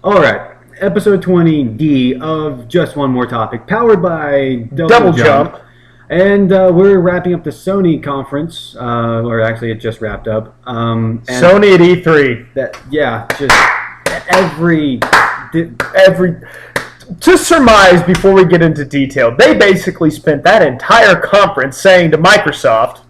All right, episode 20D of Just One More Topic, powered by Double Jump. And we're wrapping up the Sony conference, or actually it just wrapped up. And Sony at E3. Just every... To surmise before we get into detail, they basically spent that entire conference saying to Microsoft,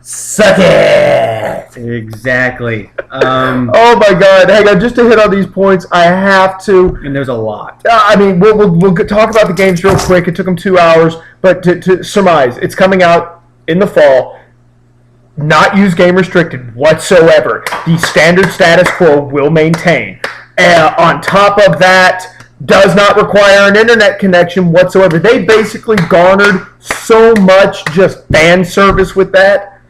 "Suck it!" Exactly. Oh my God! Hang on, just to hit on these points, I have to. And there's a lot. We'll talk about the games real quick. It took them 2 hours, but to surmise, it's coming out in the fall. Not use game restricted whatsoever. The standard status quo will maintain. On top of that, does not require an internet connection whatsoever. They basically garnered so much just fan service with that.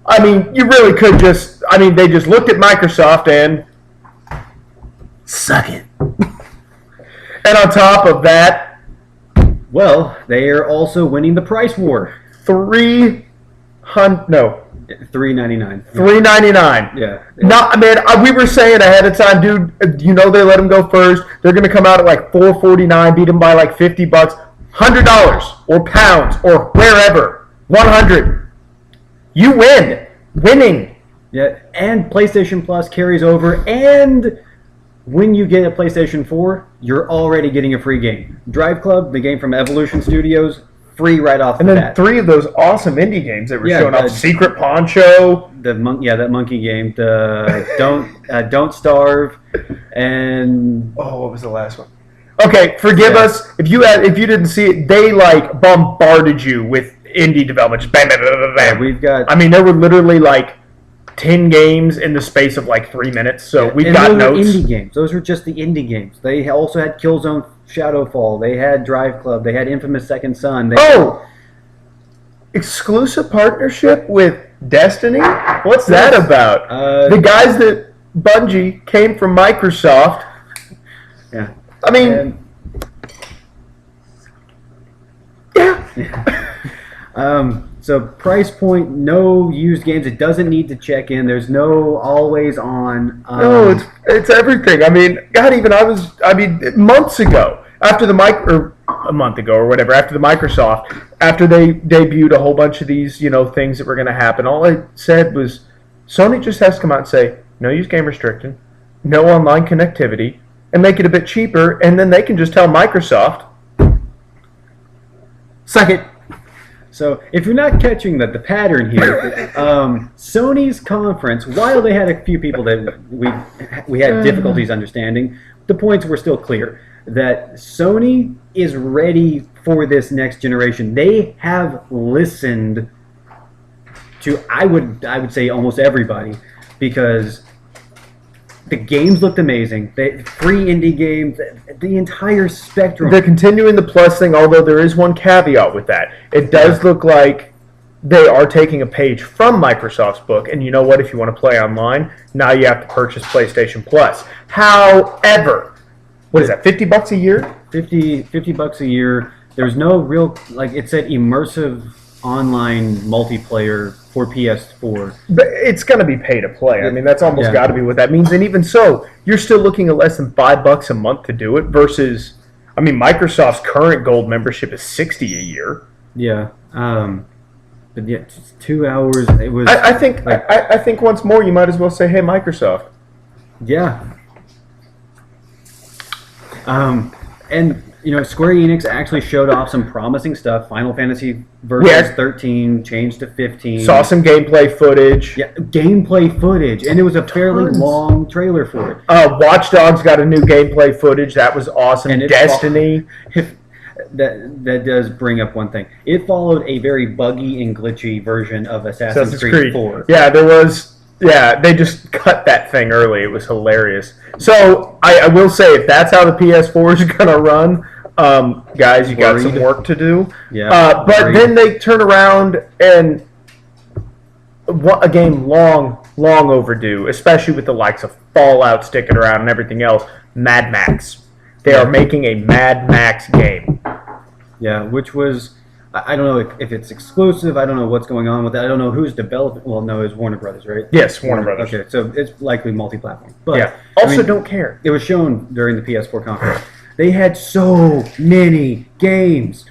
I mean, you really could just... I mean, they just looked at Microsoft and... Suck it. And on top of that... Well, they are also winning the price war. $399. Yeah. We were saying ahead of time, dude, you know they let them go first. They're going to come out at like $4.49, beat them by like $50, $100 or pounds or wherever. 100. You win. Winning. Yeah, and PlayStation Plus carries over, and when you get a PlayStation 4, you're already getting a free game. Drive Club, the game from Evolution Studios, free right off the bat. And then 3 of those awesome indie games that were showing off. Secret Poncho. That monkey game. The Don't Starve, and what was the last one? Okay, forgive us if you didn't see it. They like bombarded you with indie development. Just bam, bam, bam, bam, bam. Yeah, we've got. I mean, there were literally like 10 games in the space of like 3 minutes. So we've got notes. Indie games. Those were just the indie games. They also had Killzone Shadowfall. They had Drive Club. They had Infamous Second Son. Exclusive partnership with Destiny? What's that about? The guys that Bungie came from Microsoft. Yeah. I mean, yeah. So price point, no used games. It doesn't need to check in. There's no always on. No, it's everything. I mean, God, months ago, after a month ago or whatever, after they debuted a whole bunch of these, things that were going to happen, all I said was, Sony just has to come out and say, no use game restriction, no online connectivity, and make it a bit cheaper, and then they can just tell Microsoft, suck it. So if you're not catching the pattern here, Sony's conference, while they had a few people that we had difficulties understanding, the points were still clear. That Sony is ready for this next generation. They have listened to, I would say, almost everybody, because the games looked amazing. Free indie games, the entire spectrum. They're continuing the Plus thing, although there is one caveat with that. It does look like they are taking a page from Microsoft's book, and you know what? If you want to play online, now you have to purchase PlayStation Plus. However, what is that, $50 a year? $50 a year. There's no real, it said immersive online multiplayer for PS4. But it's going to be pay to play. I mean, that's almost got to be what that means. And even so, you're still looking at less than $5 a month to do it versus, Microsoft's current gold membership is $60 a year. Yeah. But yeah, just 2 hours. It was. I think once more you might as well say, "Hey, Microsoft." Yeah. And Square Enix actually showed off some promising stuff. Final Fantasy Versus 13 changed to 15. Saw some gameplay footage. Yeah, gameplay footage, and it was a fairly long trailer for it. Watch Dogs got a new gameplay footage. That was awesome. And Destiny. That does bring up one thing. It followed a very buggy and glitchy version of Assassin's Creed 4. Yeah, there was. Yeah, they just cut that thing early. It was hilarious. So I will say, if that's how the PS4 is going to run, guys, you got some work to do. Yeah. But then they turn around and a game long overdue, especially with the likes of Fallout sticking around and everything else. Mad Max. They are making a Mad Max game. Yeah, which was I don't know if it's exclusive. I don't know what's going on with that. I don't know who's developing. Well, no, it's Warner Brothers, right? Yes, Warner Brothers. Okay, so it's likely multi-platform. But Yeah. Also, don't care. It was shown during the PS4 conference. They had so many games.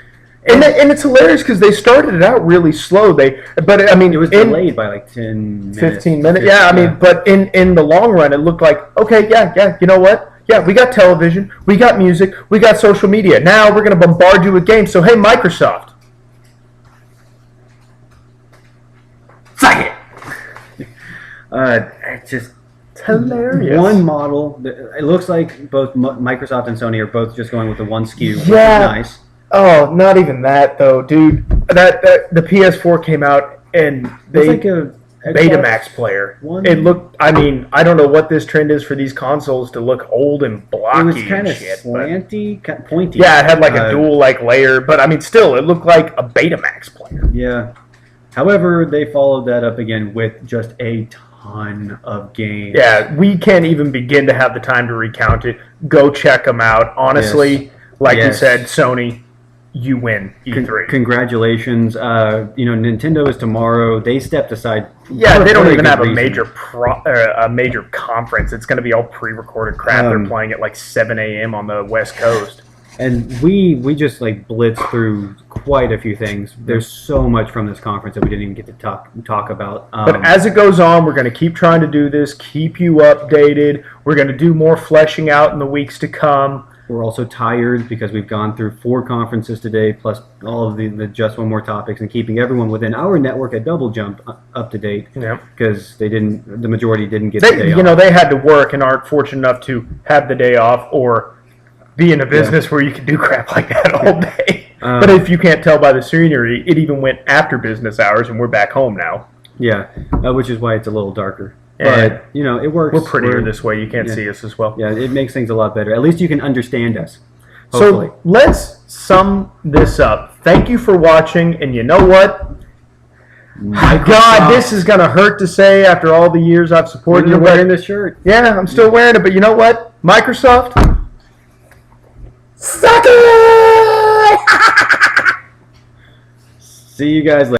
And it's hilarious because they started it out really slow. But I mean, It was delayed by like 10 minutes. 15 minutes. Yeah, I mean, but in the long run, it looked like, okay, yeah, you know what? Yeah, we got television, we got music, we got social media. Now we're going to bombard you with games. So, hey, Microsoft. Suck it! It's just It's hilarious. one model. It looks like both Microsoft and Sony are both just going with the one SKU, which is Yeah. nice. Oh, not even that, though, dude. That the PS4 came out, and It's they... like a Betamax player. One- It looked. I mean, I don't know what this trend is for these consoles to look old and blocky It was and kind of shit. But slanty, kind of pointy. yeah, it had like a dual layer, but I mean, still, it looked like a Betamax player. Yeah. However, they followed that up again with just a ton of games. Yeah, we can't even begin to have the time to recount it. Go check them out. Honestly, like you Yes. said, Sony, you win E3. Congratulations. Nintendo is tomorrow. They stepped aside. Yeah, for they don't very even good have a reason. major conference. It's going to be all pre-recorded crap. They're playing at like 7 a.m. on the West Coast. And we just like blitzed through quite a few things. There's so much from this conference that we didn't even get to talk about. But as it goes on, we're going to keep trying to do this, keep you updated. We're going to do more fleshing out in the weeks to come. We're also tired because we've gone through 4 conferences today, plus all of the just one more topics, and keeping everyone within our network at Double Jump up to date. Yeah. Because the majority didn't get the day off. They had to work and aren't fortunate enough to have the day off or be in a business where you can do crap like that all day. But if you can't tell by the scenery, it even went after business hours, and we're back home now. Yeah, which is why it's a little darker. Yeah. But, it works. We're prettier this way. You can't see us as well. Yeah, it makes things a lot better. At least you can understand us. Hopefully. So let's sum this up. Thank you for watching, and you know what? God, this is going to hurt to say after all the years I've supported you. You're wearing this shirt. Yeah, I'm still wearing it, but you know what? Microsoft, suck it! See you guys later.